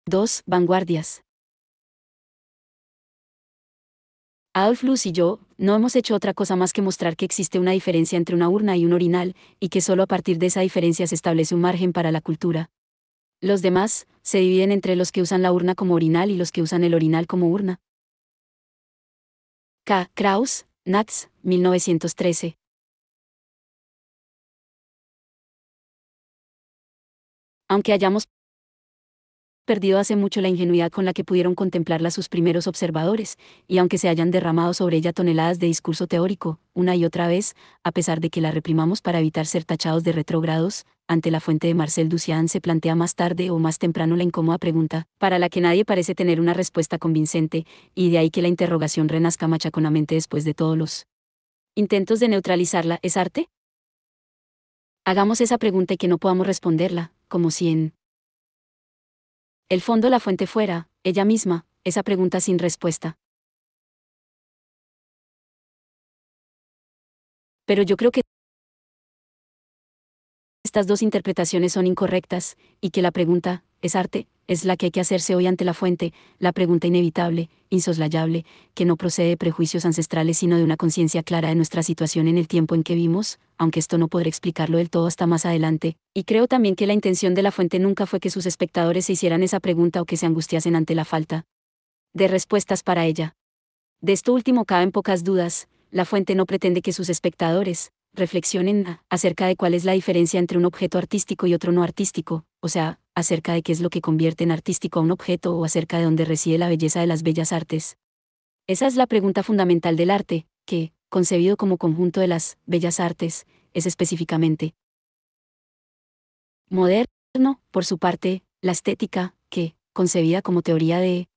2. Vanguardias. Adolf Loos y yo, no hemos hecho otra cosa más que mostrar que existe una diferencia entre una urna y un orinal, y que solo a partir de esa diferencia se establece un margen para la cultura. Los demás, se dividen entre los que usan la urna como orinal y los que usan el orinal como urna. K. Kraus, Nats, 1913. Aunque hayamos perdido hace mucho la ingenuidad con la que pudieron contemplarla sus primeros observadores, y aunque se hayan derramado sobre ella toneladas de discurso teórico, una y otra vez, a pesar de que la reprimamos para evitar ser tachados de retrógrados, ante la fuente de Marcel Duchamp se plantea más tarde o más temprano la incómoda pregunta, para la que nadie parece tener una respuesta convincente, y de ahí que la interrogación renazca machaconamente después de todos los intentos de neutralizarla. ¿Es arte? Hagamos esa pregunta y que no podamos responderla, como si en el fondo la fuente fuera, ella misma, esa pregunta sin respuesta. Pero yo creo que estas dos interpretaciones son incorrectas, y que la pregunta, ¿es arte?, es la que hay que hacerse hoy ante la fuente, la pregunta inevitable, insoslayable, que no procede de prejuicios ancestrales sino de una conciencia clara de nuestra situación en el tiempo en que vimos, aunque esto no podré explicarlo del todo hasta más adelante, y creo también que la intención de la fuente nunca fue que sus espectadores se hicieran esa pregunta o que se angustiasen ante la falta de respuestas para ella. De esto último caben pocas dudas, la fuente no pretende que sus espectadores reflexionen acerca de cuál es la diferencia entre un objeto artístico y otro no artístico, o sea, acerca de qué es lo que convierte en artístico a un objeto o acerca de dónde reside la belleza de las bellas artes. Esa es la pregunta fundamental del arte, que, concebido como conjunto de las bellas artes, es específicamente moderno, por su parte, la estética, que, concebida como teoría de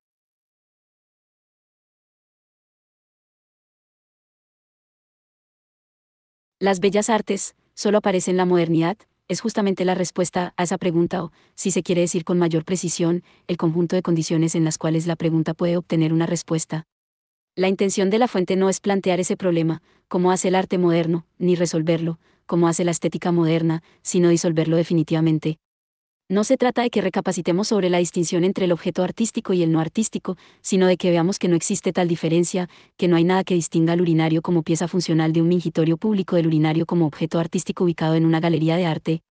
las bellas artes, solo aparece en la modernidad, es justamente la respuesta a esa pregunta o, si se quiere decir con mayor precisión, el conjunto de condiciones en las cuales la pregunta puede obtener una respuesta. La intención de la fuente no es plantear ese problema, como hace el arte moderno, ni resolverlo, como hace la estética moderna, sino disolverlo definitivamente. No se trata de que recapacitemos sobre la distinción entre el objeto artístico y el no artístico, sino de que veamos que no existe tal diferencia, que no hay nada que distinga al urinario como pieza funcional de un mingitorio público del urinario como objeto artístico ubicado en una galería de arte.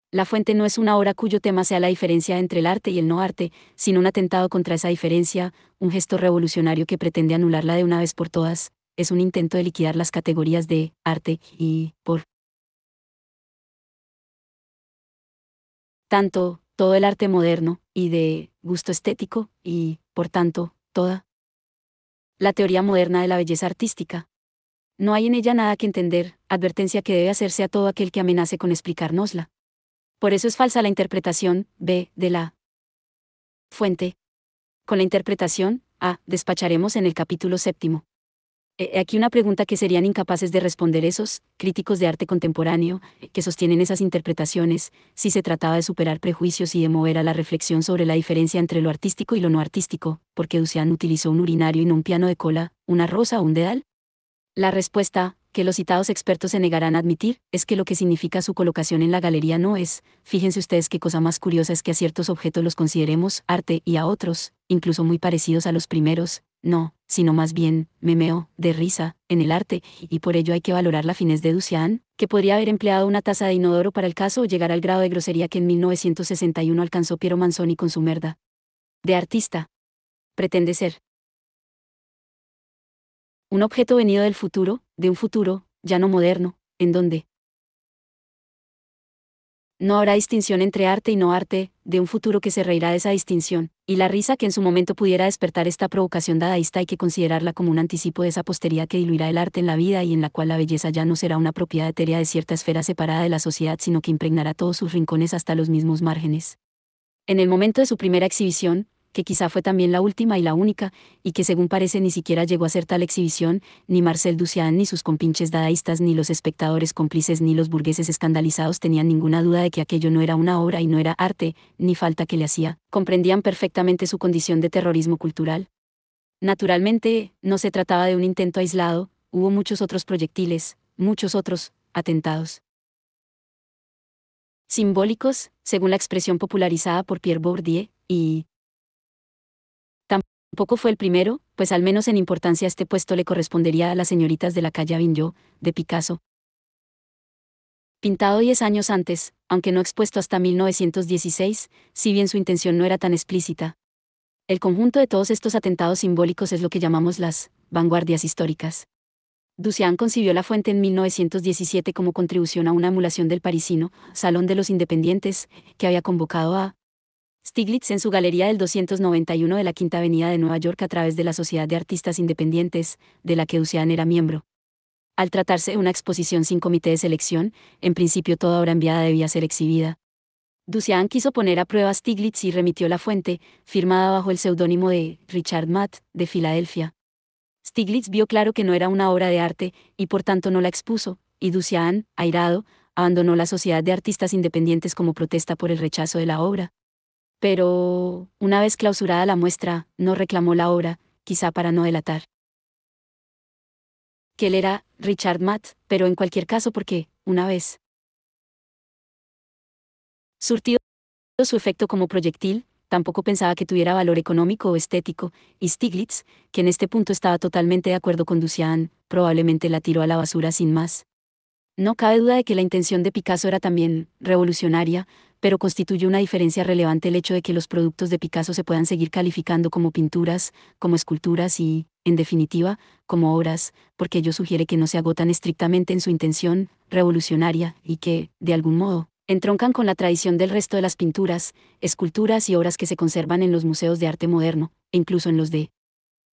La fuente no es una obra cuyo tema sea la diferencia entre el arte y el no arte, sino un atentado contra esa diferencia, un gesto revolucionario que pretende anularla de una vez por todas, es un intento de liquidar las categorías de arte y, por tanto, todo el arte moderno, y de gusto estético, y, por tanto, toda la teoría moderna de la belleza artística. No hay en ella nada que entender, advertencia que debe hacerse a todo aquel que amenace con explicárnosla. Por eso es falsa la interpretación, B, de la fuente. Con la interpretación, A, despacharemos en el capítulo séptimo. Aquí una pregunta que serían incapaces de responder esos críticos de arte contemporáneo, que sostienen esas interpretaciones, si se trataba de superar prejuicios y de mover a la reflexión sobre la diferencia entre lo artístico y lo no artístico, porque Duchamp utilizó un urinario y no un piano de cola, una rosa o un dedal. La respuesta, que los citados expertos se negarán a admitir, es que lo que significa su colocación en la galería no es, fíjense ustedes qué cosa más curiosa es que a ciertos objetos los consideremos arte y a otros, incluso muy parecidos a los primeros, no, sino más bien, memeo, de risa, en el arte, y por ello hay que valorar la finez de Duchamp, que podría haber empleado una taza de inodoro para el caso o llegar al grado de grosería que en 1961 alcanzó Piero Manzoni con su merda de artista. Pretende ser un objeto venido del futuro, de un futuro, ya no moderno, en donde no habrá distinción entre arte y no arte, de un futuro que se reirá de esa distinción, y la risa que en su momento pudiera despertar esta provocación dadaísta hay que considerarla como un anticipo de esa posteridad que diluirá el arte en la vida y en la cual la belleza ya no será una propiedad etérea de cierta esfera separada de la sociedad sino que impregnará todos sus rincones hasta los mismos márgenes. En el momento de su primera exhibición, que quizá fue también la última y la única, y que según parece ni siquiera llegó a ser tal exhibición, ni Marcel Duchamp ni sus compinches dadaístas ni los espectadores cómplices ni los burgueses escandalizados tenían ninguna duda de que aquello no era una obra y no era arte, ni falta que le hacía, comprendían perfectamente su condición de terrorismo cultural. Naturalmente, no se trataba de un intento aislado, hubo muchos otros proyectiles, muchos otros atentados simbólicos, según la expresión popularizada por Pierre Bourdieu, y Tampoco fue el primero, pues al menos en importancia este puesto le correspondería a las señoritas de la calle Avignon, de Picasso. Pintado 10 años antes, aunque no expuesto hasta 1916, si bien su intención no era tan explícita. El conjunto de todos estos atentados simbólicos es lo que llamamos las vanguardias históricas. Duchamp concibió La Fuente en 1917 como contribución a una emulación del parisino Salón de los Independientes, que había convocado a Stieglitz en su galería del 291 de la Quinta Avenida de Nueva York a través de la Sociedad de Artistas Independientes, de la que Duchamp era miembro. Al tratarse de una exposición sin comité de selección, en principio toda obra enviada debía ser exhibida. Duchamp quiso poner a prueba a Stieglitz y remitió La Fuente, firmada bajo el seudónimo de Richard Matt, de Filadelfia. Stieglitz vio claro que no era una obra de arte, y por tanto no la expuso, y Duchamp, airado, abandonó la Sociedad de Artistas Independientes como protesta por el rechazo de la obra. Pero, una vez clausurada la muestra, no reclamó la obra, quizá para no delatar que él era Richard Matt, pero en cualquier caso porque, una vez surtido su efecto como proyectil, tampoco pensaba que tuviera valor económico o estético, y Stieglitz, que en este punto estaba totalmente de acuerdo con Duchamp, probablemente la tiró a la basura sin más. No cabe duda de que la intención de Picasso era también revolucionaria, pero constituye una diferencia relevante el hecho de que los productos de Picasso se puedan seguir calificando como pinturas, como esculturas y, en definitiva, como obras, porque ello sugiere que no se agotan estrictamente en su intención revolucionaria y que, de algún modo, entroncan con la tradición del resto de las pinturas, esculturas y obras que se conservan en los museos de arte moderno, e incluso en los de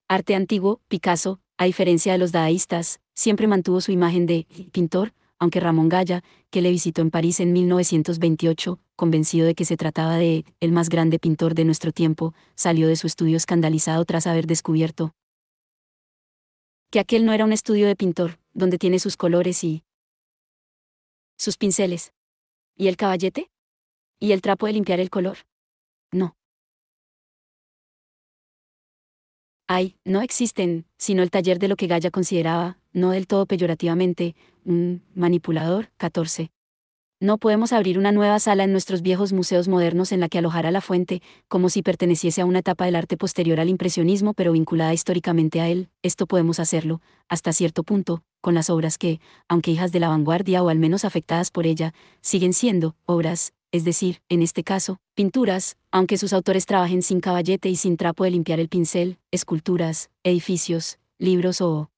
arte antiguo. Picasso, a diferencia de los dadaístas, siempre mantuvo su imagen de pintor, aunque Ramón Gaya, que le visitó en París en 1928, convencido de que se trataba de el más grande pintor de nuestro tiempo, salió de su estudio escandalizado tras haber descubierto que aquel no era un estudio de pintor, donde tiene sus colores y sus pinceles. ¿Y el caballete? ¿Y el trapo de limpiar el color? No. No existen, sino el taller de lo que Gaya consideraba, no del todo peyorativamente, un manipulador. 14. No podemos abrir una nueva sala en nuestros viejos museos modernos en la que alojara La Fuente, como si perteneciese a una etapa del arte posterior al impresionismo pero vinculada históricamente a él. Esto podemos hacerlo, hasta cierto punto, con las obras que, aunque hijas de la vanguardia o al menos afectadas por ella, siguen siendo obras, es decir, en este caso, pinturas, aunque sus autores trabajen sin caballete y sin trapo de limpiar el pincel, esculturas, edificios, libros o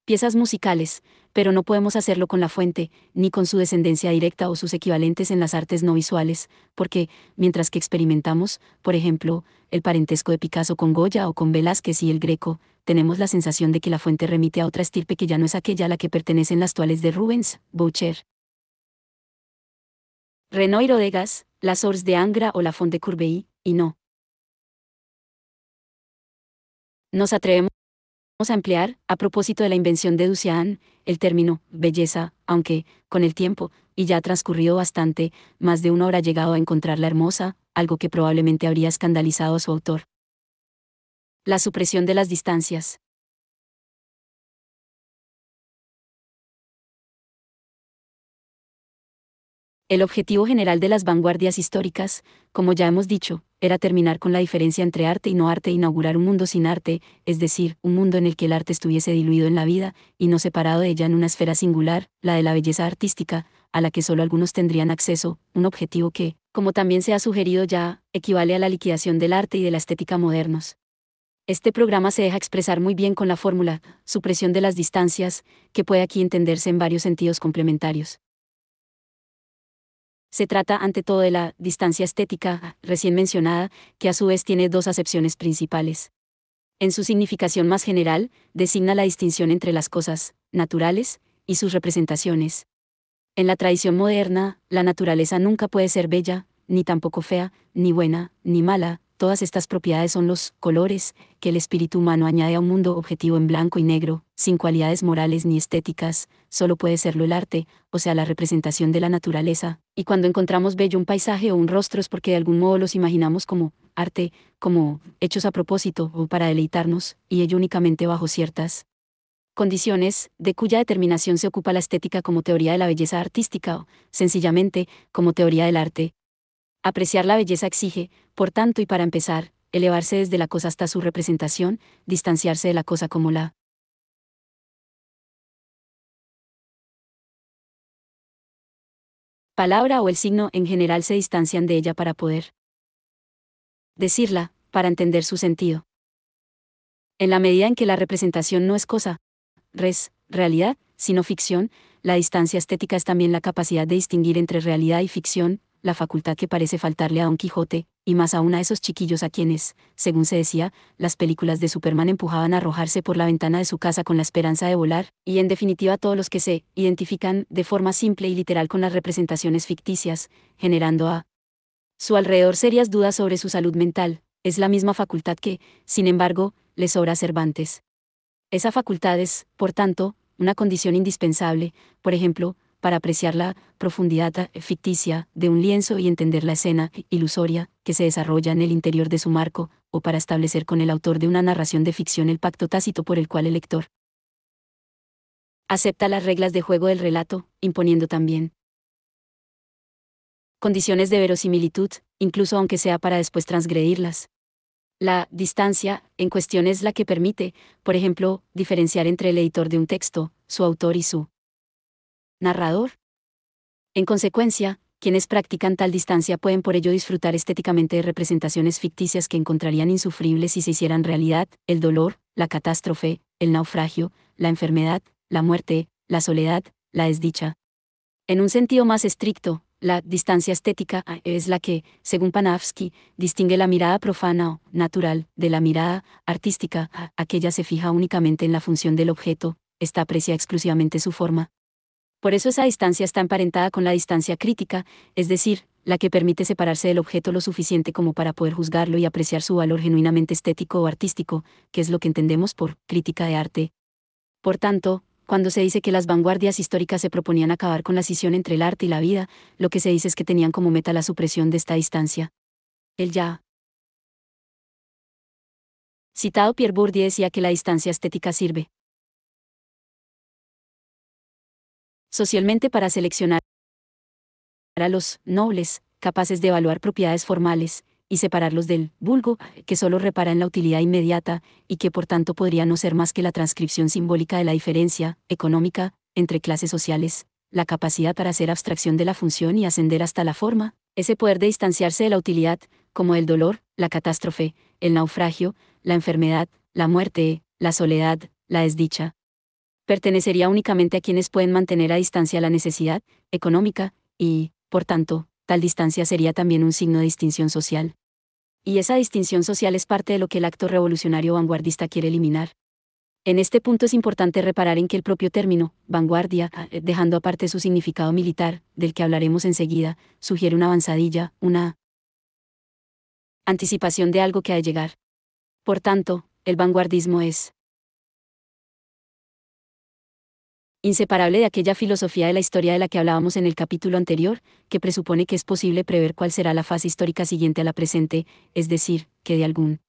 piezas musicales, pero no podemos hacerlo con La Fuente, ni con su descendencia directa o sus equivalentes en las artes no visuales, porque, mientras que experimentamos, por ejemplo, el parentesco de Picasso con Goya o con Velázquez y el Greco, tenemos la sensación de que La Fuente remite a otra estirpe que ya no es aquella a la que pertenecen las toiles de Rubens, Boucher, Renoir o Degas, las Ors de Angra o la Font de Courbet, y no nos atrevemos a emplear, a propósito de la invención de Duchamp, el término belleza, aunque, con el tiempo, y ya ha transcurrido bastante, más de uno habrá llegado a encontrarla hermosa, algo que probablemente habría escandalizado a su autor. La supresión de las distancias. El objetivo general de las vanguardias históricas, como ya hemos dicho, era terminar con la diferencia entre arte y no arte e inaugurar un mundo sin arte, es decir, un mundo en el que el arte estuviese diluido en la vida, y no separado de ella en una esfera singular, la de la belleza artística, a la que solo algunos tendrían acceso, un objetivo que, como también se ha sugerido ya, equivale a la liquidación del arte y de la estética modernos. Este programa se deja expresar muy bien con la fórmula, supresión de las distancias, que puede aquí entenderse en varios sentidos complementarios. Se trata ante todo de la distancia estética, recién mencionada, que a su vez tiene dos acepciones principales. En su significación más general, designa la distinción entre las cosas naturales y sus representaciones. En la tradición moderna, la naturaleza nunca puede ser bella, ni tampoco fea, ni buena, ni mala. Todas estas propiedades son los colores que el espíritu humano añade a un mundo objetivo en blanco y negro, sin cualidades morales ni estéticas. Solo puede serlo el arte, o sea, la representación de la naturaleza. Y cuando encontramos bello un paisaje o un rostro es porque de algún modo los imaginamos como arte, como hechos a propósito o para deleitarnos, y ello únicamente bajo ciertas condiciones, de cuya determinación se ocupa la estética como teoría de la belleza artística o, sencillamente, como teoría del arte. Apreciar la belleza exige, por tanto y para empezar, elevarse desde la cosa hasta su representación, distanciarse de la cosa como la palabra o el signo en general se distancian de ella para poder decirla, para entender su sentido. En la medida en que la representación no es cosa, realidad, sino ficción, la distancia estética es también la capacidad de distinguir entre realidad y ficción, la facultad que parece faltarle a Don Quijote, y más aún a esos chiquillos a quienes, según se decía, las películas de Superman empujaban a arrojarse por la ventana de su casa con la esperanza de volar, y en definitiva a todos los que se identifican de forma simple y literal con las representaciones ficticias, generando a su alrededor serias dudas sobre su salud mental, es la misma facultad que, sin embargo, le sobra a Cervantes. Esa facultad es, por tanto, una condición indispensable, por ejemplo, para apreciar la profundidad ficticia de un lienzo y entender la escena ilusoria que se desarrolla en el interior de su marco, o para establecer con el autor de una narración de ficción el pacto tácito por el cual el lector acepta las reglas de juego del relato, imponiendo también condiciones de verosimilitud, incluso aunque sea para después transgredirlas. La distancia en cuestión es la que permite, por ejemplo, diferenciar entre el editor de un texto, su autor y su narrador. En consecuencia, quienes practican tal distancia pueden por ello disfrutar estéticamente de representaciones ficticias que encontrarían insufribles si se hicieran realidad: el dolor, la catástrofe, el naufragio, la enfermedad, la muerte, la soledad, la desdicha. En un sentido más estricto, la distancia estética es la que, según Panofsky, distingue la mirada profana o natural de la mirada artística. Aquella se fija únicamente en la función del objeto, esta aprecia exclusivamente su forma. Por eso esa distancia está emparentada con la distancia crítica, es decir, la que permite separarse del objeto lo suficiente como para poder juzgarlo y apreciar su valor genuinamente estético o artístico, que es lo que entendemos por crítica de arte. Por tanto, cuando se dice que las vanguardias históricas se proponían acabar con la escisión entre el arte y la vida, lo que se dice es que tenían como meta la supresión de esta distancia. El ya citado Pierre Bourdieu decía que la distancia estética sirve socialmente para seleccionar a los nobles, capaces de evaluar propiedades formales, y separarlos del vulgo, que solo repara en la utilidad inmediata, y que por tanto podría no ser más que la transcripción simbólica de la diferencia económica entre clases sociales, la capacidad para hacer abstracción de la función y ascender hasta la forma, ese poder de distanciarse de la utilidad, como el dolor, la catástrofe, el naufragio, la enfermedad, la muerte, la soledad, la desdicha. Pertenecería únicamente a quienes pueden mantener a distancia la necesidad económica, y, por tanto, tal distancia sería también un signo de distinción social. Y esa distinción social es parte de lo que el acto revolucionario vanguardista quiere eliminar. En este punto es importante reparar en que el propio término, vanguardia, dejando aparte su significado militar, del que hablaremos enseguida, sugiere una avanzadilla, una anticipación de algo que ha de llegar. Por tanto, el vanguardismo es inseparable de aquella filosofía de la historia de la que hablábamos en el capítulo anterior, que presupone que es posible prever cuál será la fase histórica siguiente a la presente, es decir, que de algún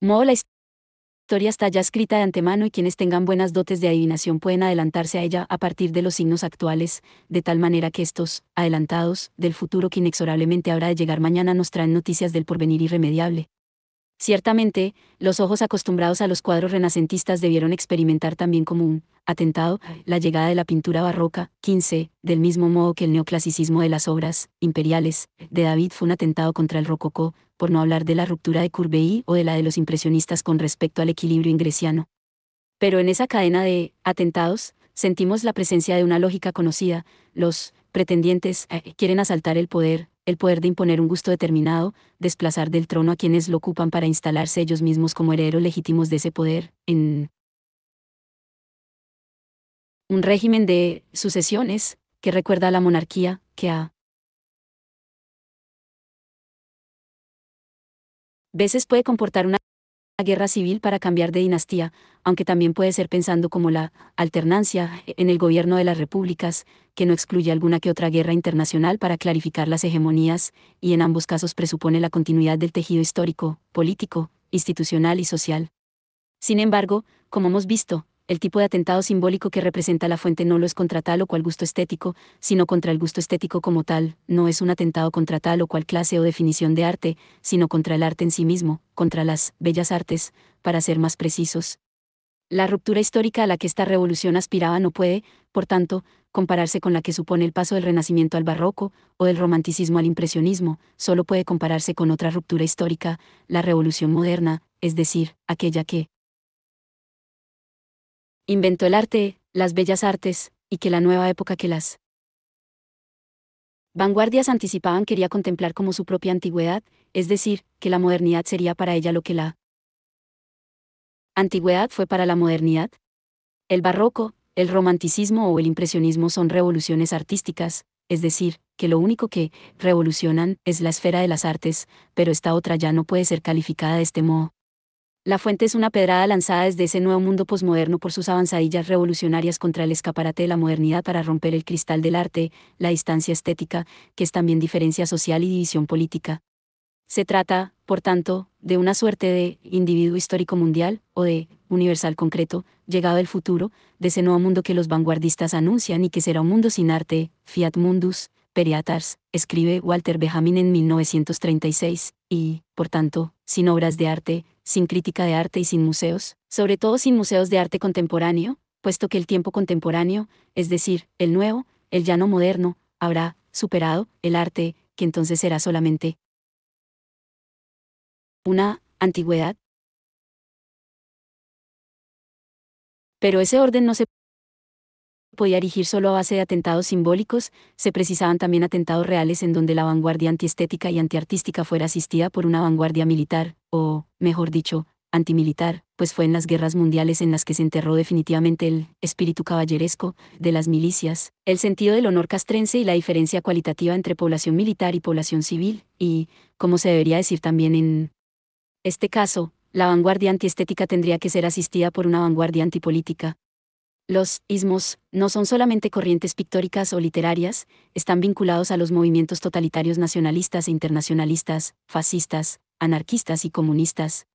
modo la historia está ya escrita de antemano y quienes tengan buenas dotes de adivinación pueden adelantarse a ella a partir de los signos actuales, de tal manera que estos, adelantados, del futuro que inexorablemente habrá de llegar mañana nos traen noticias del porvenir irremediable. Ciertamente, los ojos acostumbrados a los cuadros renacentistas debieron experimentar también como un atentado la llegada de la pintura barroca, 15, del mismo modo que el neoclasicismo de las obras imperiales de David fue un atentado contra el rococó, por no hablar de la ruptura de Courbet o de la de los impresionistas con respecto al equilibrio ingresiano. Pero en esa cadena de atentados, sentimos la presencia de una lógica conocida: los pretendientes quieren asaltar el poder de imponer un gusto determinado, desplazar del trono a quienes lo ocupan para instalarse ellos mismos como herederos legítimos de ese poder, en un régimen de sucesiones, que recuerda a la monarquía, que a veces puede comportar una guerra civil para cambiar de dinastía, aunque también puede ser pensando como la alternancia en el gobierno de las repúblicas, que no excluye alguna que otra guerra internacional para clarificar las hegemonías, y en ambos casos presupone la continuidad del tejido histórico, político, institucional y social. Sin embargo, como hemos visto, el tipo de atentado simbólico que representa la fuente no lo es contra tal o cual gusto estético, sino contra el gusto estético como tal, no es un atentado contra tal o cual clase o definición de arte, sino contra el arte en sí mismo, contra las bellas artes, para ser más precisos. La ruptura histórica a la que esta revolución aspiraba no puede, por tanto, compararse con la que supone el paso del Renacimiento al Barroco, o del Romanticismo al Impresionismo, solo puede compararse con otra ruptura histórica, la Revolución Moderna, es decir, aquella que inventó el arte, las bellas artes, y que la nueva época que las vanguardias anticipaban quería contemplar como su propia antigüedad, es decir, que la modernidad sería para ella lo que la antigüedad fue para la modernidad. El barroco, el romanticismo o el impresionismo son revoluciones artísticas, es decir, que lo único que revolucionan es la esfera de las artes, pero esta otra ya no puede ser calificada de este modo. La fuente es una pedrada lanzada desde ese nuevo mundo posmoderno por sus avanzadillas revolucionarias contra el escaparate de la modernidad para romper el cristal del arte, la distancia estética, que es también diferencia social y división política. Se trata, por tanto, de una suerte de individuo histórico mundial, o de universal concreto, llegado del futuro, de ese nuevo mundo que los vanguardistas anuncian y que será un mundo sin arte, fiat mundus, periatars, escribe Walter Benjamin en 1936, y, por tanto, sin obras de arte, sin crítica de arte y sin museos, sobre todo sin museos de arte contemporáneo, puesto que el tiempo contemporáneo, es decir, el nuevo, el ya no moderno, habrá superado el arte, que entonces será solamente una antigüedad. Pero ese orden no se podía erigir solo a base de atentados simbólicos, se precisaban también atentados reales en donde la vanguardia antiestética y antiartística fuera asistida por una vanguardia militar, o, mejor dicho, antimilitar, pues fue en las guerras mundiales en las que se enterró definitivamente el espíritu caballeresco de las milicias, el sentido del honor castrense y la diferencia cualitativa entre población militar y población civil, y, como se debería decir también en este caso, la vanguardia antiestética tendría que ser asistida por una vanguardia antipolítica. Los ismos no son solamente corrientes pictóricas o literarias, están vinculados a los movimientos totalitarios nacionalistas e internacionalistas, fascistas, anarquistas y comunistas.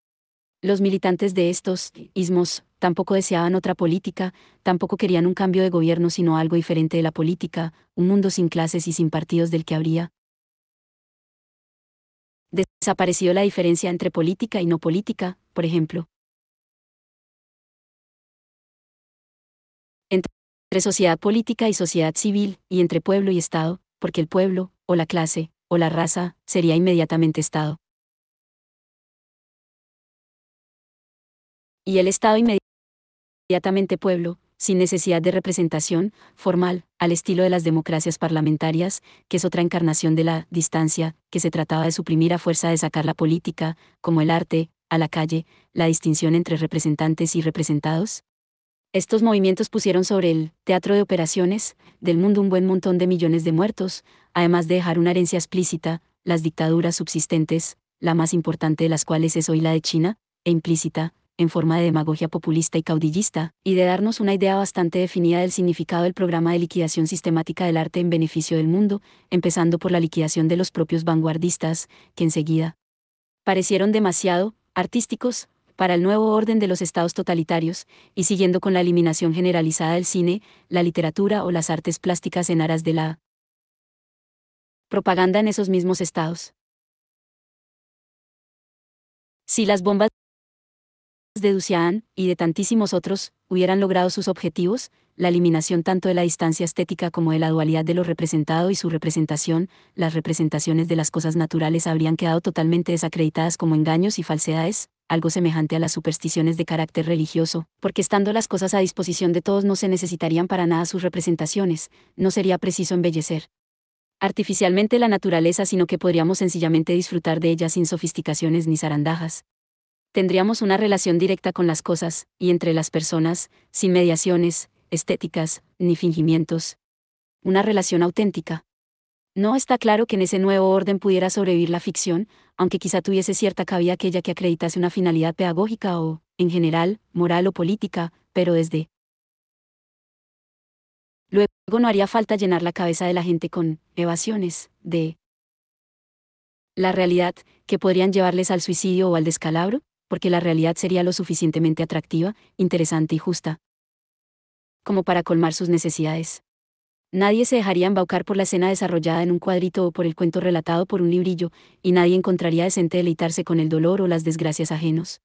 Los militantes de estos ismos tampoco deseaban otra política, tampoco querían un cambio de gobierno sino algo diferente de la política, un mundo sin clases y sin partidos del que habría desaparecido la diferencia entre política y no política, por ejemplo, entre sociedad política y sociedad civil, y entre pueblo y Estado, porque el pueblo, o la clase, o la raza, sería inmediatamente Estado. Y el Estado inmediatamente pueblo, sin necesidad de representación formal, al estilo de las democracias parlamentarias, que es otra encarnación de la distancia, que se trataba de suprimir a fuerza de sacar la política, como el arte, a la calle, la distinción entre representantes y representados. Estos movimientos pusieron sobre el teatro de operaciones del mundo un buen montón de millones de muertos, además de dejar una herencia explícita, las dictaduras subsistentes, la más importante de las cuales es hoy la de China, e implícita, en forma de demagogia populista y caudillista, y de darnos una idea bastante definida del significado del programa de liquidación sistemática del arte en beneficio del mundo, empezando por la liquidación de los propios vanguardistas, que enseguida parecieron demasiado artísticos para el nuevo orden de los estados totalitarios, y siguiendo con la eliminación generalizada del cine, la literatura o las artes plásticas en aras de la propaganda en esos mismos estados. Si las bombas de Ducian y de tantísimos otros hubieran logrado sus objetivos, la eliminación tanto de la distancia estética como de la dualidad de lo representado y su representación, las representaciones de las cosas naturales habrían quedado totalmente desacreditadas como engaños y falsedades, algo semejante a las supersticiones de carácter religioso, porque estando las cosas a disposición de todos no se necesitarían para nada sus representaciones, no sería preciso embellecer artificialmente la naturaleza, sino que podríamos sencillamente disfrutar de ella sin sofisticaciones ni zarandajas. Tendríamos una relación directa con las cosas, y entre las personas, sin mediaciones, estéticas, ni fingimientos. Una relación auténtica. No está claro que en ese nuevo orden pudiera sobrevivir la ficción, aunque quizá tuviese cierta cabida aquella que acreditase una finalidad pedagógica o, en general, moral o política, pero desde luego no haría falta llenar la cabeza de la gente con evasiones de la realidad, que podrían llevarles al suicidio o al descalabro, porque la realidad sería lo suficientemente atractiva, interesante y justa. como para colmar sus necesidades. Nadie se dejaría embaucar por la escena desarrollada en un cuadrito o por el cuento relatado por un librillo, y nadie encontraría decente deleitarse con el dolor o las desgracias ajenos.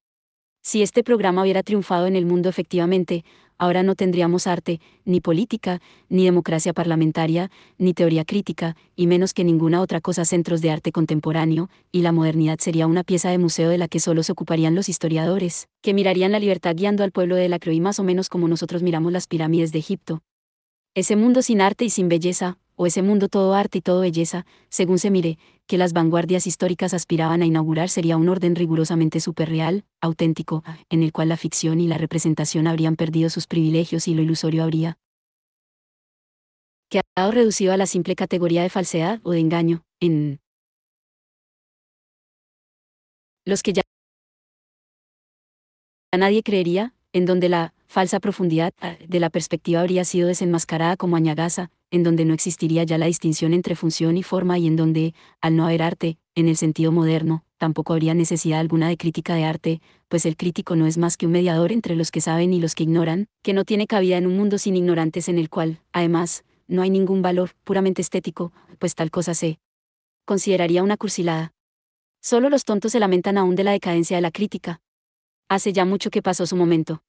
Si este programa hubiera triunfado en el mundo efectivamente, ahora no tendríamos arte, ni política, ni democracia parlamentaria, ni teoría crítica, y menos que ninguna otra cosa centros de arte contemporáneo, y la modernidad sería una pieza de museo de la que solo se ocuparían los historiadores, que mirarían la libertad guiando al pueblo de la Croí más o menos como nosotros miramos las pirámides de Egipto. Ese mundo sin arte y sin belleza, o ese mundo todo arte y todo belleza, según se mire, que las vanguardias históricas aspiraban a inaugurar sería un orden rigurosamente superreal, auténtico, en el cual la ficción y la representación habrían perdido sus privilegios y lo ilusorio habría quedado reducido a la simple categoría de falsedad o de engaño, en los que ya nadie creería, en donde la falsa profundidad de la perspectiva habría sido desenmascarada como añagaza, en donde no existiría ya la distinción entre función y forma y en donde, al no haber arte, en el sentido moderno, tampoco habría necesidad alguna de crítica de arte, pues el crítico no es más que un mediador entre los que saben y los que ignoran, que no tiene cabida en un mundo sin ignorantes en el cual, además, no hay ningún valor puramente estético, pues tal cosa se consideraría una cursilada. Solo los tontos se lamentan aún de la decadencia de la crítica. Hace ya mucho que pasó su momento.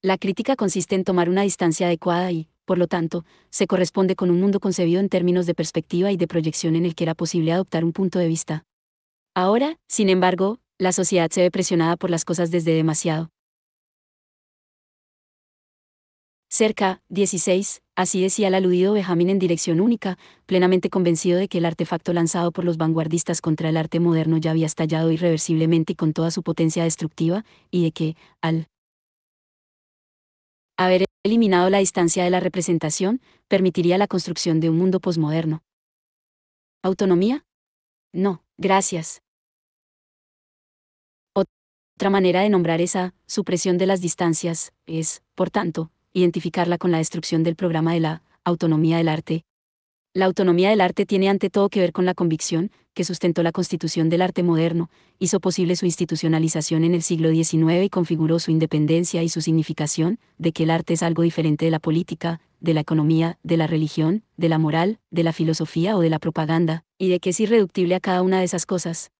La crítica consiste en tomar una distancia adecuada y, por lo tanto, se corresponde con un mundo concebido en términos de perspectiva y de proyección en el que era posible adoptar un punto de vista. Ahora, sin embargo, la sociedad se ve presionada por las cosas desde demasiado cerca. 16, así decía el aludido Benjamin en dirección única, plenamente convencido de que el artefacto lanzado por los vanguardistas contra el arte moderno ya había estallado irreversiblemente y con toda su potencia destructiva, y de que, al haber eliminado la distancia de la representación, permitiría la construcción de un mundo posmoderno. ¿Autonomía? No, gracias. Otra manera de nombrar esa supresión de las distancias es, por tanto, identificarla con la destrucción del programa de la autonomía del arte. La autonomía del arte tiene ante todo que ver con la convicción, que sustentó la constitución del arte moderno, hizo posible su institucionalización en el siglo XIX y configuró su independencia y su significación, de que el arte es algo diferente de la política, de la economía, de la religión, de la moral, de la filosofía o de la propaganda, y de que es irreductible a cada una de esas cosas.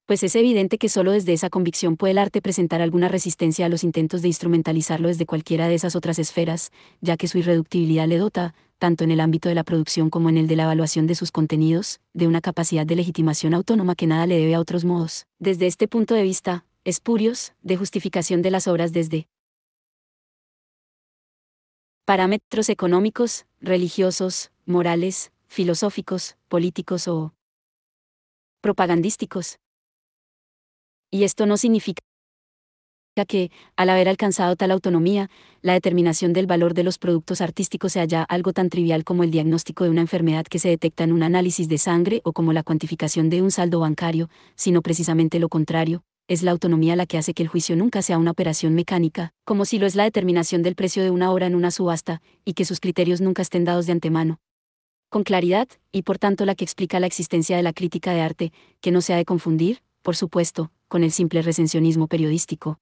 Pues es evidente que solo desde esa convicción puede el arte presentar alguna resistencia a los intentos de instrumentalizarlo desde cualquiera de esas otras esferas, ya que su irreductibilidad le dota, tanto en el ámbito de la producción como en el de la evaluación de sus contenidos, de una capacidad de legitimación autónoma que nada le debe a otros modos. Desde este punto de vista, espurios, de justificación de las obras desde parámetros económicos, religiosos, morales, filosóficos, políticos o propagandísticos. Y esto no significa que, al haber alcanzado tal autonomía, la determinación del valor de los productos artísticos sea ya algo tan trivial como el diagnóstico de una enfermedad que se detecta en un análisis de sangre o como la cuantificación de un saldo bancario, sino precisamente lo contrario, es la autonomía la que hace que el juicio nunca sea una operación mecánica, como si lo es la determinación del precio de una obra en una subasta, y que sus criterios nunca estén dados de antemano con claridad, y por tanto la que explica la existencia de la crítica de arte, que no se ha de confundir, por supuesto, con el simple recensionismo periodístico.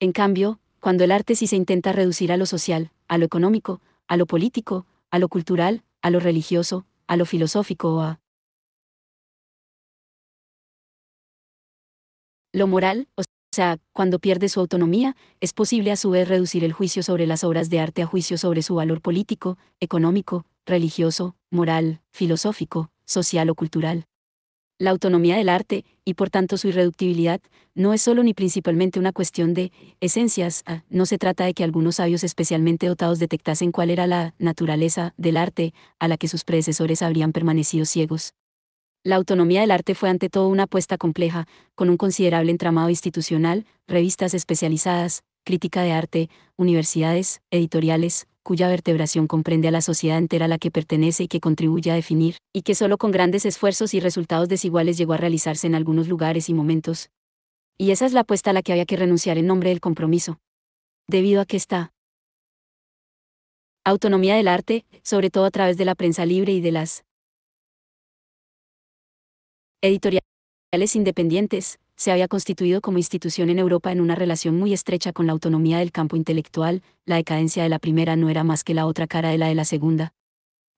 En cambio, cuando el arte sí se intenta reducir a lo social, a lo económico, a lo político, a lo cultural, a lo religioso, a lo filosófico o a lo moral, o sea, cuando pierde su autonomía, es posible a su vez reducir el juicio sobre las obras de arte a juicio sobre su valor político, económico, religioso, moral, filosófico, social o cultural. La autonomía del arte, y por tanto su irreductibilidad, no es solo ni principalmente una cuestión de esencias, no se trata de que algunos sabios especialmente dotados detectasen cuál era la naturaleza del arte, a la que sus predecesores habrían permanecido ciegos. La autonomía del arte fue ante todo una apuesta compleja, con un considerable entramado institucional, revistas especializadas, crítica de arte, universidades, editoriales, cuya vertebración comprende a la sociedad entera a la que pertenece y que contribuye a definir, y que solo con grandes esfuerzos y resultados desiguales llegó a realizarse en algunos lugares y momentos. Y esa es la apuesta a la que había que renunciar en nombre del compromiso. Debido a que esta autonomía del arte, sobre todo a través de la prensa libre y de las editoriales independientes, se había constituido como institución en Europa en una relación muy estrecha con la autonomía del campo intelectual. La decadencia de la primera no era más que la otra cara de la segunda.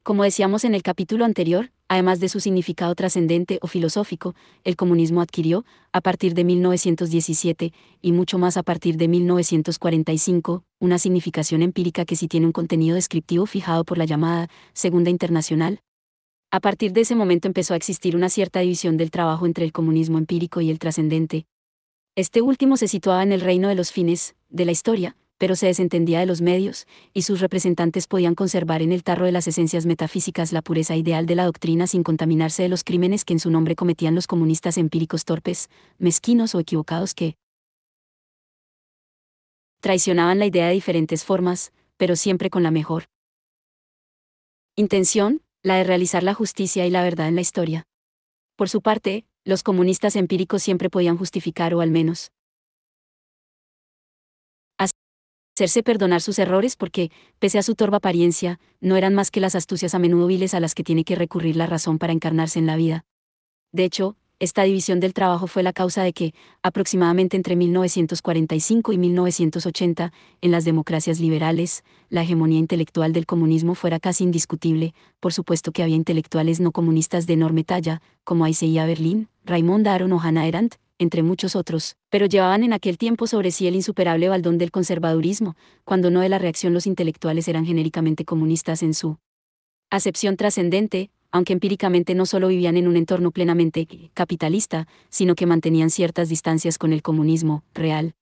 Como decíamos en el capítulo anterior, además de su significado trascendente o filosófico, el comunismo adquirió, a partir de 1917, y mucho más a partir de 1945, una significación empírica que sí tiene un contenido descriptivo fijado por la llamada Segunda Internacional. A partir de ese momento empezó a existir una cierta división del trabajo entre el comunismo empírico y el trascendente. Este último se situaba en el reino de los fines de la historia, pero se desentendía de los medios, y sus representantes podían conservar en el tarro de las esencias metafísicas la pureza ideal de la doctrina sin contaminarse de los crímenes que en su nombre cometían los comunistas empíricos torpes, mezquinos o equivocados que traicionaban la idea de diferentes formas, pero siempre con la mejor intención, la de realizar la justicia y la verdad en la historia. Por su parte, los comunistas empíricos siempre podían justificar o al menos hacerse perdonar sus errores porque, pese a su torva apariencia, no eran más que las astucias a menudo viles a las que tiene que recurrir la razón para encarnarse en la vida. De hecho, esta división del trabajo fue la causa de que, aproximadamente entre 1945 y 1980, en las democracias liberales, la hegemonía intelectual del comunismo fuera casi indiscutible. Por supuesto que había intelectuales no comunistas de enorme talla, como Isaiah Berlin, Raymond Aron o Hannah Arendt, entre muchos otros, pero llevaban en aquel tiempo sobre sí el insuperable baldón del conservadurismo, cuando no de la reacción los intelectuales eran genéricamente comunistas en su acepción trascendente, aunque empíricamente no solo vivían en un entorno plenamente capitalista, sino que mantenían ciertas distancias con el comunismo real.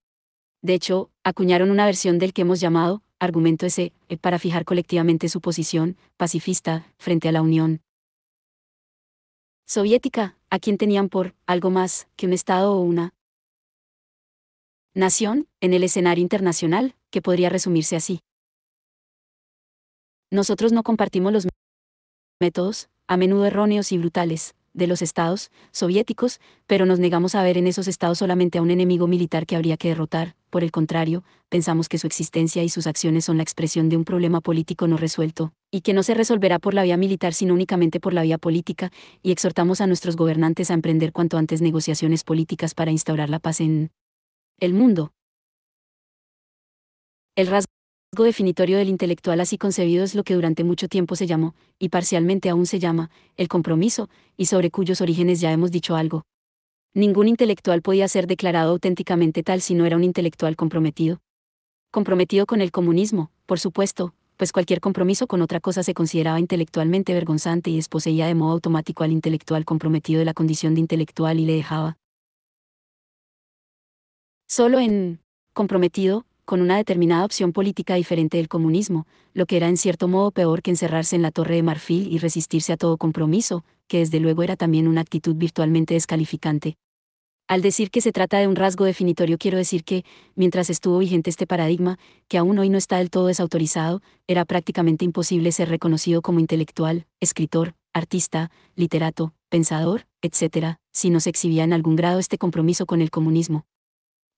De hecho, acuñaron una versión del que hemos llamado argumento ese, para fijar colectivamente su posición pacifista frente a la Unión Soviética, a quien tenían por algo más que un Estado o una nación en el escenario internacional, que podría resumirse así. Nosotros no compartimos los métodos, a menudo erróneos y brutales, de los estados soviéticos, pero nos negamos a ver en esos estados solamente a un enemigo militar que habría que derrotar. Por el contrario, pensamos que su existencia y sus acciones son la expresión de un problema político no resuelto, y que no se resolverá por la vía militar sino únicamente por la vía política, y exhortamos a nuestros gobernantes a emprender cuanto antes negociaciones políticas para instaurar la paz en el mundo. El rasgo definitorio del intelectual así concebido es lo que durante mucho tiempo se llamó, y parcialmente aún se llama, el compromiso, y sobre cuyos orígenes ya hemos dicho algo. Ningún intelectual podía ser declarado auténticamente tal si no era un intelectual comprometido. Comprometido con el comunismo, por supuesto, pues cualquier compromiso con otra cosa se consideraba intelectualmente vergonzante y desposeía de modo automático al intelectual comprometido de la condición de intelectual y le dejaba solo en comprometido con una determinada opción política diferente del comunismo, lo que era en cierto modo peor que encerrarse en la Torre de Marfil y resistirse a todo compromiso, que desde luego era también una actitud virtualmente descalificante. Al decir que se trata de un rasgo definitorio quiero decir que, mientras estuvo vigente este paradigma, que aún hoy no está del todo desautorizado, era prácticamente imposible ser reconocido como intelectual, escritor, artista, literato, pensador, etc., si no se exhibía en algún grado este compromiso con el comunismo.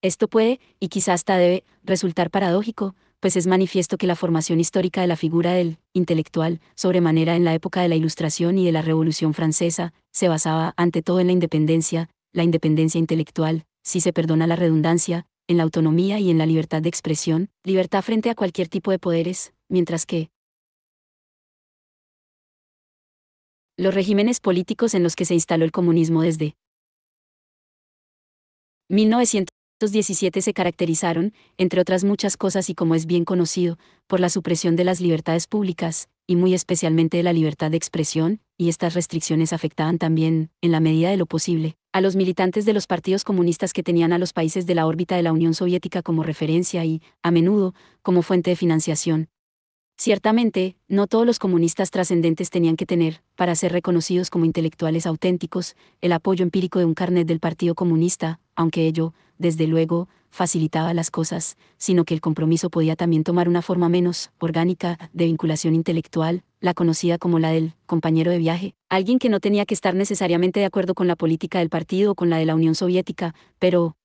Esto puede, y quizás hasta debe, resultar paradójico, pues es manifiesto que la formación histórica de la figura del intelectual, sobremanera en la época de la Ilustración y de la Revolución Francesa, se basaba ante todo en la independencia intelectual, si se perdona la redundancia, en la autonomía y en la libertad de expresión, libertad frente a cualquier tipo de poderes, mientras que los regímenes políticos en los que se instaló el comunismo desde 1917 se caracterizaron, entre otras muchas cosas y como es bien conocido, por la supresión de las libertades públicas, y muy especialmente de la libertad de expresión, y estas restricciones afectaban también, en la medida de lo posible, a los militantes de los partidos comunistas que tenían a los países de la órbita de la Unión Soviética como referencia y, a menudo, como fuente de financiación. Ciertamente, no todos los comunistas trascendentes tenían que tener, para ser reconocidos como intelectuales auténticos, el apoyo empírico de un carnet del Partido Comunista, aunque ello, desde luego, facilitaba las cosas, sino que el compromiso podía también tomar una forma menos orgánica de vinculación intelectual, la conocida como la del compañero de viaje, alguien que no tenía que estar necesariamente de acuerdo con la política del partido o con la de la Unión Soviética, pero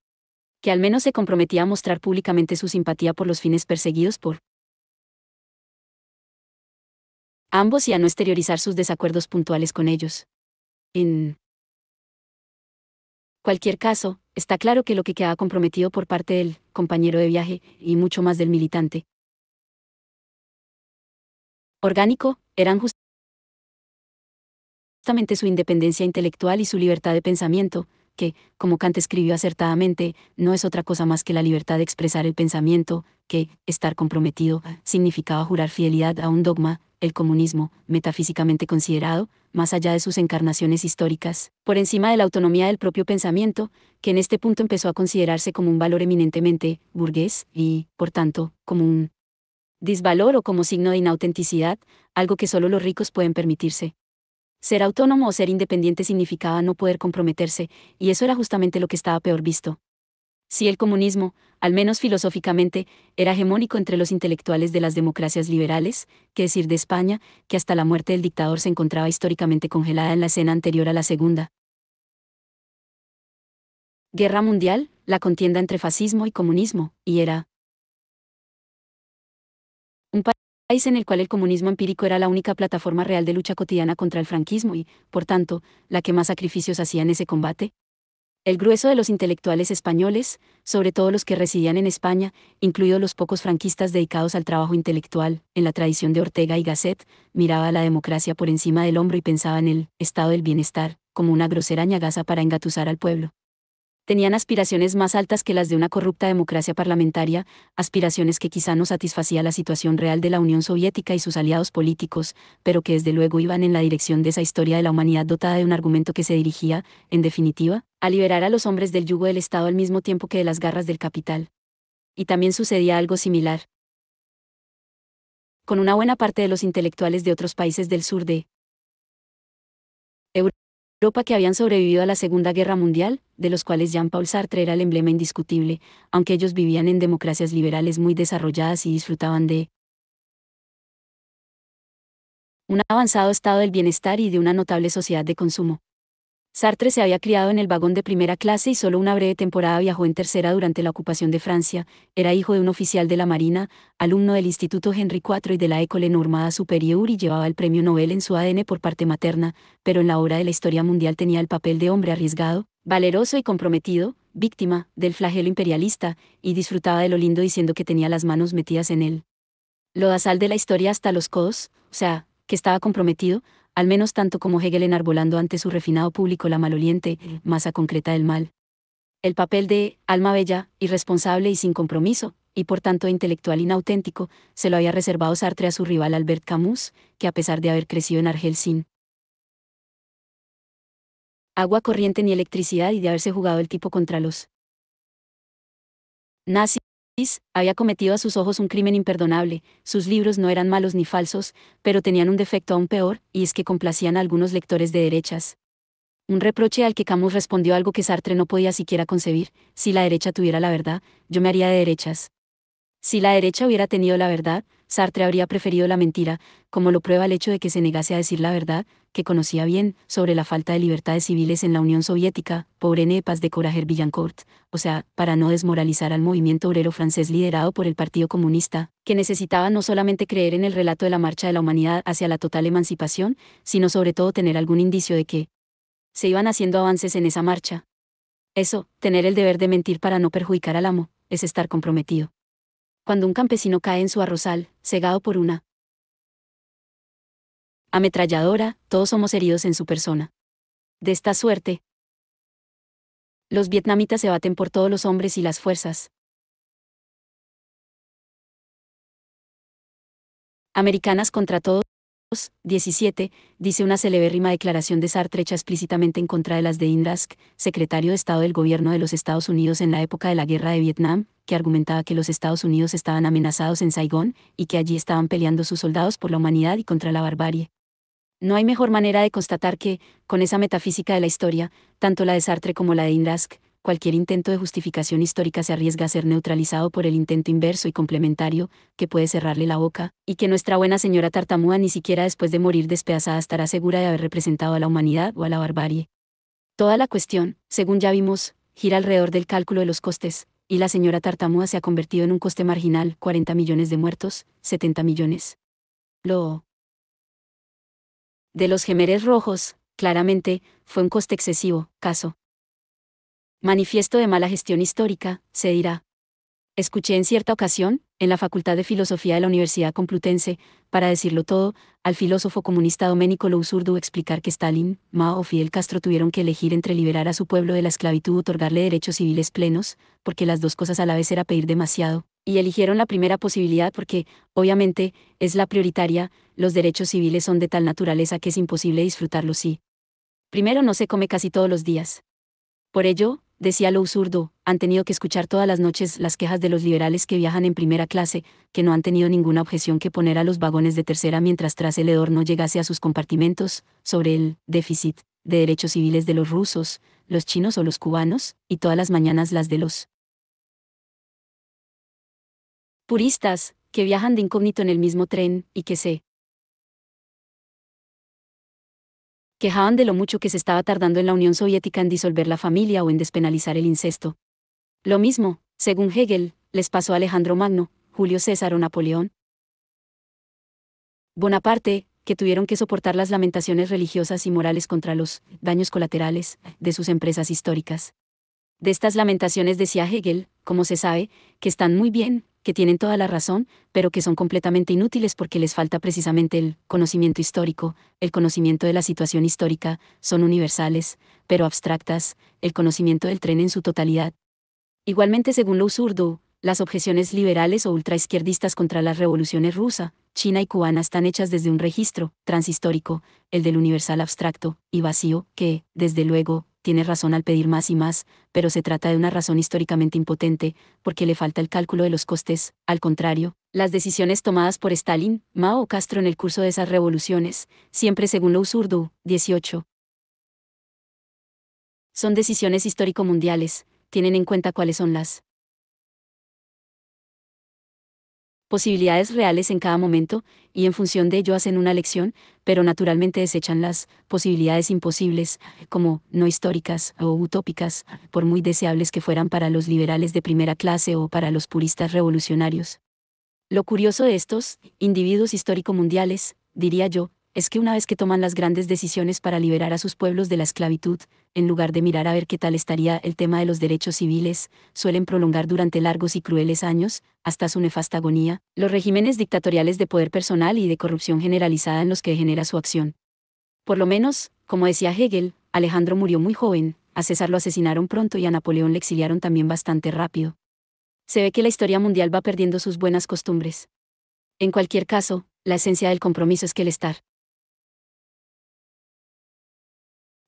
que al menos se comprometía a mostrar públicamente su simpatía por los fines perseguidos por ambos y a no exteriorizar sus desacuerdos puntuales con ellos. En cualquier caso, está claro que lo que quedaba comprometido por parte del compañero de viaje, y mucho más del militante orgánico, eran justamente su independencia intelectual y su libertad de pensamiento, que, como Kant escribió acertadamente, no es otra cosa más que la libertad de expresar el pensamiento, que, estar comprometido, significaba jurar fidelidad a un dogma, el comunismo, metafísicamente considerado, más allá de sus encarnaciones históricas, por encima de la autonomía del propio pensamiento, que en este punto empezó a considerarse como un valor eminentemente burgués, y, por tanto, como un disvalor o como signo de inautenticidad, algo que solo los ricos pueden permitirse. Ser autónomo o ser independiente significaba no poder comprometerse, y eso era justamente lo que estaba peor visto. Si el comunismo, al menos filosóficamente, era hegemónico entre los intelectuales de las democracias liberales, qué decir de España, que hasta la muerte del dictador se encontraba históricamente congelada en la escena anterior a la Segunda Guerra Mundial, la contienda entre fascismo y comunismo, y era un país en el cual el comunismo empírico era la única plataforma real de lucha cotidiana contra el franquismo y, por tanto, la que más sacrificios hacía en ese combate. El grueso de los intelectuales españoles, sobre todo los que residían en España, incluidos los pocos franquistas dedicados al trabajo intelectual, en la tradición de Ortega y Gasset, miraba a la democracia por encima del hombro y pensaba en el estado del bienestar, como una grosera ñagaza para engatusar al pueblo. Tenían aspiraciones más altas que las de una corrupta democracia parlamentaria, aspiraciones que quizá no satisfacía la situación real de la Unión Soviética y sus aliados políticos, pero que desde luego iban en la dirección de esa historia de la humanidad dotada de un argumento que se dirigía, en definitiva, a liberar a los hombres del yugo del Estado al mismo tiempo que de las garras del capital. Y también sucedía algo similar con una buena parte de los intelectuales de otros países del sur de Europa que habían sobrevivido a la Segunda Guerra Mundial, de los cuales Jean-Paul Sartre era el emblema indiscutible, aunque ellos vivían en democracias liberales muy desarrolladas y disfrutaban de un avanzado estado del bienestar y de una notable sociedad de consumo. Sartre se había criado en el vagón de primera clase y solo una breve temporada viajó en tercera durante la ocupación de Francia, era hijo de un oficial de la Marina, alumno del Instituto Henri IV y de la École Normale Supérieure y llevaba el premio Nobel en su ADN por parte materna, pero en la obra de la historia mundial tenía el papel de hombre arriesgado, valeroso y comprometido, víctima del flagelo imperialista, y disfrutaba de lo lindo diciendo que tenía las manos metidas en él lodazal de la historia hasta los codos, o sea, que estaba comprometido, al menos tanto como Hegel enarbolando ante su refinado público la maloliente masa concreta del mal. El papel de alma bella, irresponsable y sin compromiso, y por tanto intelectual inauténtico, se lo había reservado Sartre a su rival Albert Camus, que a pesar de haber crecido en Argel sin agua corriente ni electricidad y de haberse jugado el tipo contra los nazis, había cometido a sus ojos un crimen imperdonable. Sus libros no eran malos ni falsos, pero tenían un defecto aún peor, y es que complacían a algunos lectores de derechas. Un reproche al que Camus respondió algo que Sartre no podía siquiera concebir: si la derecha tuviera la verdad, yo me haría de derechas. Si la derecha hubiera tenido la verdad, Sartre habría preferido la mentira, como lo prueba el hecho de que se negase a decir la verdad, que conocía bien, sobre la falta de libertades civiles en la Unión Soviética, pobre Nepas de Corager Villancourt, o sea, para no desmoralizar al movimiento obrero francés liderado por el Partido Comunista, que necesitaba no solamente creer en el relato de la marcha de la humanidad hacia la total emancipación, sino sobre todo tener algún indicio de que se iban haciendo avances en esa marcha. Eso, tener el deber de mentir para no perjudicar al amo, es estar comprometido. Cuando un campesino cae en su arrozal, cegado por una ametralladora, todos somos heridos en su persona. De esta suerte, los vietnamitas se baten por todos los hombres y las fuerzas americanas contra todos. 17, dice una celebérrima declaración de Sartre hecha explícitamente en contra de las de Indrask, secretario de Estado del gobierno de los Estados Unidos en la época de la Guerra de Vietnam, que argumentaba que los Estados Unidos estaban amenazados en Saigón, y que allí estaban peleando sus soldados por la humanidad y contra la barbarie. No hay mejor manera de constatar que, con esa metafísica de la historia, tanto la de Sartre como la de Indrask, cualquier intento de justificación histórica se arriesga a ser neutralizado por el intento inverso y complementario, que puede cerrarle la boca, y que nuestra buena señora tartamúa ni siquiera después de morir despedazada estará segura de haber representado a la humanidad o a la barbarie. Toda la cuestión, según ya vimos, gira alrededor del cálculo de los costes, y la señora tartamúa se ha convertido en un coste marginal: 40 millones de muertos, 70 millones. Lo de los Jemeres Rojos, claramente, fue un coste excesivo, caso Manifiesto de mala gestión histórica, se dirá. Escuché en cierta ocasión, en la Facultad de Filosofía de la Universidad Complutense, para decirlo todo, al filósofo comunista Domenico Lousurdo explicar que Stalin, Mao o Fidel Castro tuvieron que elegir entre liberar a su pueblo de la esclavitud o otorgarle derechos civiles plenos, porque las dos cosas a la vez era pedir demasiado, y eligieron la primera posibilidad porque, obviamente, es la prioritaria. Los derechos civiles son de tal naturaleza que es imposible disfrutarlos si primero no se come casi todos los días. Por ello, decía Lousurdo, han tenido que escuchar todas las noches las quejas de los liberales que viajan en primera clase, que no han tenido ninguna objeción que poner a los vagones de tercera mientras tras el hedor no llegase a sus compartimentos, sobre el déficit de derechos civiles de los rusos, los chinos o los cubanos, y todas las mañanas las de los puristas, que viajan de incógnito en el mismo tren, y que se quejaban de lo mucho que se estaba tardando en la Unión Soviética en disolver la familia o en despenalizar el incesto. Lo mismo, según Hegel, les pasó a Alejandro Magno, Julio César o Napoleón Bonaparte, que tuvieron que soportar las lamentaciones religiosas y morales contra los daños colaterales de sus empresas históricas. De estas lamentaciones decía Hegel, como se sabe, que están muy bien, que tienen toda la razón, pero que son completamente inútiles porque les falta precisamente el conocimiento histórico, el conocimiento de la situación histórica, son universales, pero abstractas, el conocimiento del tren en su totalidad. Igualmente, según Lousurdo, las objeciones liberales o ultraizquierdistas contra las revoluciones rusa, china y cubana están hechas desde un registro transhistórico, el del universal abstracto y vacío, que, desde luego, tiene razón al pedir más y más, pero se trata de una razón históricamente impotente, porque le falta el cálculo de los costes. Al contrario, las decisiones tomadas por Stalin, Mao o Castro en el curso de esas revoluciones, siempre según Lousurdo, 18, son decisiones histórico-mundiales, tienen en cuenta cuáles son las posibilidades reales en cada momento, y en función de ello hacen una elección, pero naturalmente desechan las posibilidades imposibles, como no históricas o utópicas, por muy deseables que fueran para los liberales de primera clase o para los puristas revolucionarios. Lo curioso de estos individuos histórico-mundiales, diría yo, es que una vez que toman las grandes decisiones para liberar a sus pueblos de la esclavitud, en lugar de mirar a ver qué tal estaría el tema de los derechos civiles, suelen prolongar durante largos y crueles años, hasta su nefasta agonía, los regímenes dictatoriales de poder personal y de corrupción generalizada en los que degenera su acción. Por lo menos, como decía Hegel, Alejandro murió muy joven, a César lo asesinaron pronto y a Napoleón le exiliaron también bastante rápido. Se ve que la historia mundial va perdiendo sus buenas costumbres. En cualquier caso, la esencia del compromiso es que el estar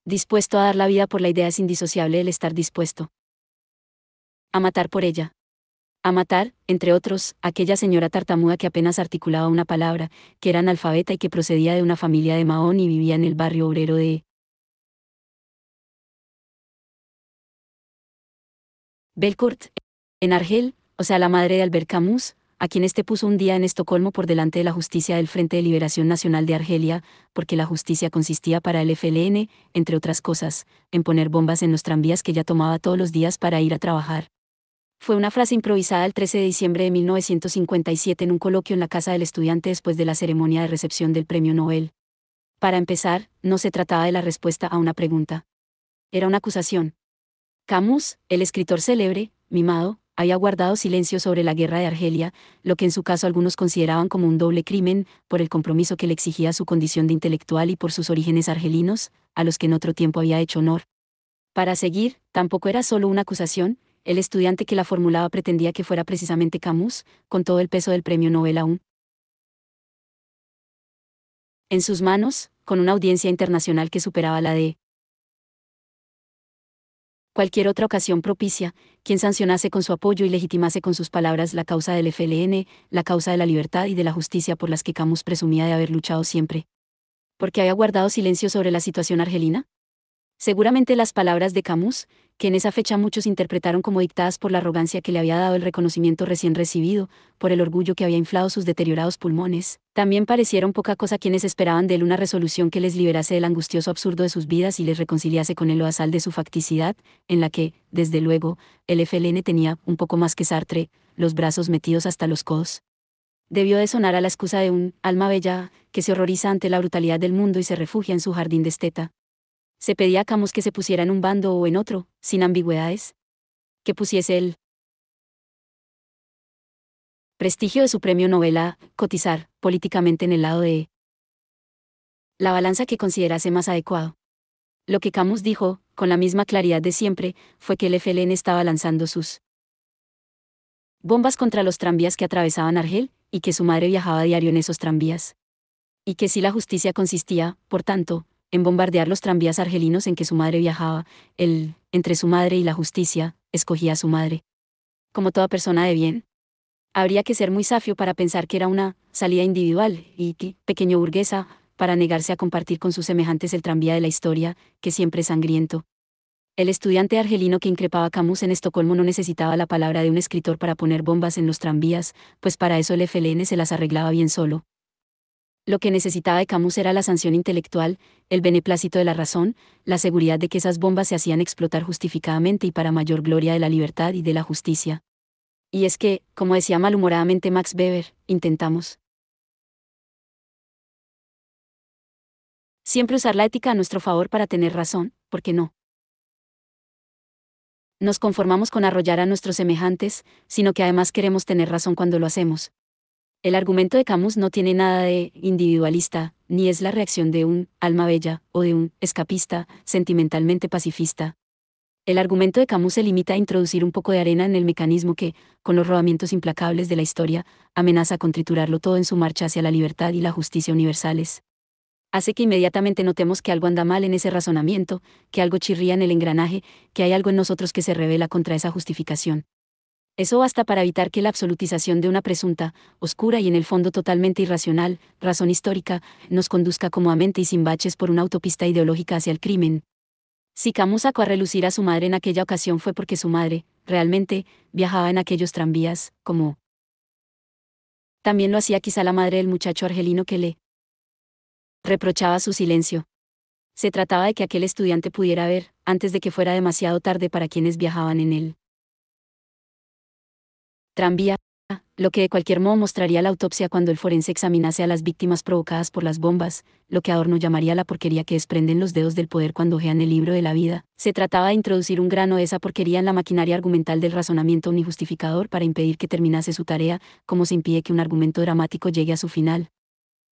dispuesto a dar la vida por la idea es indisociable del estar dispuesto a matar por ella. A matar, entre otros, aquella señora tartamuda que apenas articulaba una palabra, que era analfabeta y que procedía de una familia de Mahón y vivía en el barrio obrero de Belcourt, en Argel, o sea la madre de Albert Camus, a quien este puso un día en Estocolmo por delante de la justicia del Frente de Liberación Nacional de Argelia, porque la justicia consistía para el FLN, entre otras cosas, en poner bombas en los tranvías que ella tomaba todos los días para ir a trabajar. Fue una frase improvisada el 13 de diciembre de 1957 en un coloquio en la Casa del Estudiante después de la ceremonia de recepción del Premio Nobel. Para empezar, no se trataba de la respuesta a una pregunta. Era una acusación. Camus, el escritor célebre, mimado, había guardado silencio sobre la guerra de Argelia, lo que en su caso algunos consideraban como un doble crimen, por el compromiso que le exigía su condición de intelectual y por sus orígenes argelinos, a los que en otro tiempo había hecho honor. Para seguir, tampoco era solo una acusación, el estudiante que la formulaba pretendía que fuera precisamente Camus, con todo el peso del premio Nobel aún en sus manos, con una audiencia internacional que superaba la de cualquier otra ocasión propicia, quien sancionase con su apoyo y legitimase con sus palabras la causa del FLN, la causa de la libertad y de la justicia por las que Camus presumía de haber luchado siempre. ¿Por qué había guardado silencio sobre la situación argelina? Seguramente las palabras de Camus, que en esa fecha muchos interpretaron como dictadas por la arrogancia que le había dado el reconocimiento recién recibido, por el orgullo que había inflado sus deteriorados pulmones, también parecieron poca cosa a quienes esperaban de él una resolución que les liberase del angustioso absurdo de sus vidas y les reconciliase con el lodazal de su facticidad, en la que, desde luego, el FLN tenía, un poco más que Sartre, los brazos metidos hasta los codos. Debió de sonar a la excusa de un alma bella, que se horroriza ante la brutalidad del mundo y se refugia en su jardín de esteta. Se pedía a Camus que se pusiera en un bando o en otro, sin ambigüedades. Que pusiese el prestigio de su premio Nobel a cotizar políticamente en el lado de la balanza que considerase más adecuado. Lo que Camus dijo, con la misma claridad de siempre, fue que el FLN estaba lanzando sus bombas contra los tranvías que atravesaban Argel, y que su madre viajaba a diario en esos tranvías. Y que si la justicia consistía, por tanto, en bombardear los tranvías argelinos en que su madre viajaba, él, entre su madre y la justicia, escogía a su madre. Como toda persona de bien, habría que ser muy safio para pensar que era una salida individual y pequeño burguesa, para negarse a compartir con sus semejantes el tranvía de la historia, que siempre es sangriento. El estudiante argelino que increpaba a Camus en Estocolmo no necesitaba la palabra de un escritor para poner bombas en los tranvías, pues para eso el FLN se las arreglaba bien solo. Lo que necesitaba de Camus era la sanción intelectual, el beneplácito de la razón, la seguridad de que esas bombas se hacían explotar justificadamente y para mayor gloria de la libertad y de la justicia. Y es que, como decía malhumoradamente Max Weber, intentamos siempre usar la ética a nuestro favor para tener razón, ¿por qué no? Nos conformamos con arrollar a nuestros semejantes, sino que además queremos tener razón cuando lo hacemos. El argumento de Camus no tiene nada de individualista, ni es la reacción de un alma bella o de un escapista sentimentalmente pacifista. El argumento de Camus se limita a introducir un poco de arena en el mecanismo que, con los rodamientos implacables de la historia, amenaza con triturarlo todo en su marcha hacia la libertad y la justicia universales. Hace que inmediatamente notemos que algo anda mal en ese razonamiento, que algo chirría en el engranaje, que hay algo en nosotros que se revela contra esa justificación. Eso basta para evitar que la absolutización de una presunta, oscura y en el fondo totalmente irracional, razón histórica, nos conduzca cómodamente y sin baches por una autopista ideológica hacia el crimen. Si Camus sacó a relucir a su madre en aquella ocasión fue porque su madre, realmente, viajaba en aquellos tranvías, como también lo hacía quizá la madre del muchacho argelino que le reprochaba su silencio. Se trataba de que aquel estudiante pudiera ver, antes de que fuera demasiado tarde para quienes viajaban en él tranvía, lo que de cualquier modo mostraría la autopsia cuando el forense examinase a las víctimas provocadas por las bombas, lo que Adorno llamaría la porquería que desprenden los dedos del poder cuando hojean el libro de la vida. Se trataba de introducir un grano de esa porquería en la maquinaria argumental del razonamiento unijustificador para impedir que terminase su tarea, como se impide que un argumento dramático llegue a su final.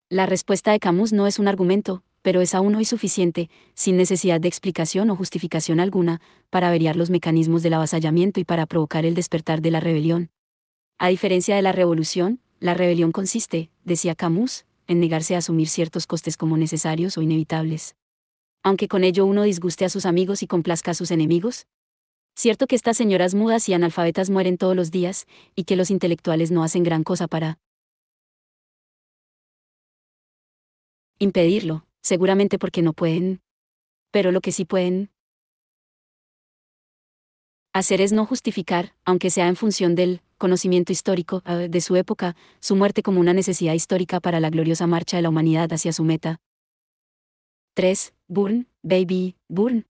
La respuesta de Camus no es un argumento, pero es aún hoy suficiente, sin necesidad de explicación o justificación alguna, para averiar los mecanismos del avasallamiento y para provocar el despertar de la rebelión. A diferencia de la rebelión consiste, decía Camus, en negarse a asumir ciertos costes como necesarios o inevitables. Aunque con ello uno disguste a sus amigos y complazca a sus enemigos. Cierto que estas señoras mudas y analfabetas mueren todos los días, y que los intelectuales no hacen gran cosa para impedirlo, seguramente porque no pueden. Pero lo que sí pueden hacer es no justificar, aunque sea en función del conocimiento histórico de su época, su muerte como una necesidad histórica para la gloriosa marcha de la humanidad hacia su meta. 3. Burn, baby, burn.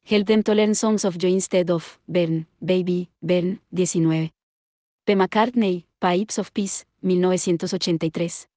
Help them to learn songs of joy instead of burn, baby, burn. 19. P. McCartney, Pipes of Peace, 1983.